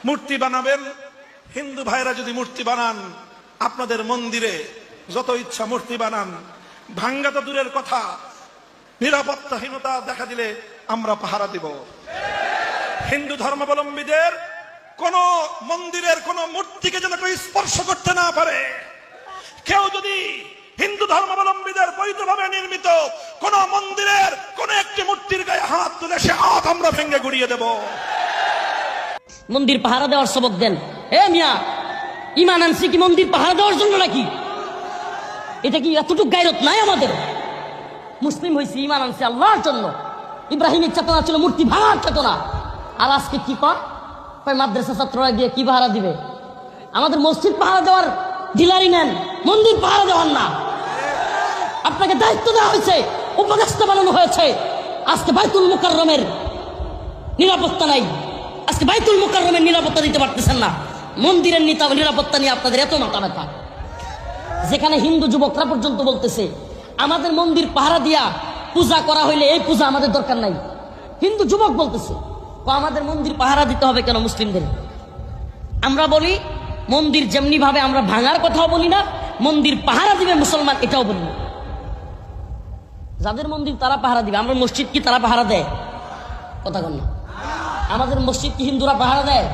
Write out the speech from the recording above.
মূর্তি বানাবেন, হিন্দু ভাইরা যদি মূর্তি বানান, আপনাদের মন্দিরে যত ইচ্ছা মূর্তি বানান, ভাঙ্গা তো দূরের কথা, নিরাপত্তাহীনতা দেখা দিলে আমরা পাহারা দিব। হিন্দু ধর্মাবলম্বীদের কোন মন্দিরের কোন মূর্তিকে যেন কেউ স্পর্শ করতে না পারে। কেউ যদি হিন্দু ধর্মাবলম্বীদের বৈধভাবে নির্মিত কোন মন্দিরের কোন একটি মূর্তির গায়ে হাত তুলে সে হাত আমরা ভেঙে গুড়িয়ে দেব। মন্দির পাহারা দেওয়ার সবক দেন। এ মিয়া, ইমান আনছি কি মন্দির পাহারা দেওয়ার জন্য নাকি? এটা কি এতটুকু গায়রত নাই আমাদের? মুসলিম হয়েছি, ইমান আনছি আল্লাহর জন্য। ইব্রাহিমের চেতনা ছিল মূর্তি ভাঙার চেতনা। আর আজকে কি কয় মাদ্রাসা ছাত্ররা গিয়ে কি পাহারা দিবে? আমাদের মসজিদ পাহারা দেওয়ার ডিলারি নেন, মন্দির পাহারা দেওয়ার না। আপনাকে দায়িত্ব দেওয়া হয়েছে, উপদেষ্টা বানানো হয়েছে। আজকে বাইতুল মুকাররমের নিরাপত্তা নাই, আজকে বাইতুল মুকাররমের নিরাপত্তা দিতে পারতেছেন না। মন্দিরের নিরাপত্তা নিয়ে আপনাদের এত মাথা ব্যথা, যেখানে হিন্দু যুবকরা পর্যন্ত বলতেছে আমাদের মন্দির পাহারা দিয়া পূজা করা হইলে এই পূজা আমাদের দরকার নাই। হিন্দু যুবক বলতেছে আমাদের মন্দির পাহারা দিতে হবে কেন মুসলিমদের? আমরা বলি মন্দির যেমনি ভাবে আমরা ভাঙার কথাও বলি না, মন্দির পাহারা দিবে মুসলমান এটাও বলি না। যাদের মন্দির তারা পাহারা দিবে। আমরা মসজিদ কি তারা পাহারা দেয়? কথা বল না। আমাদের মসজিদ কি হিন্দুরা পাহারা দেয়?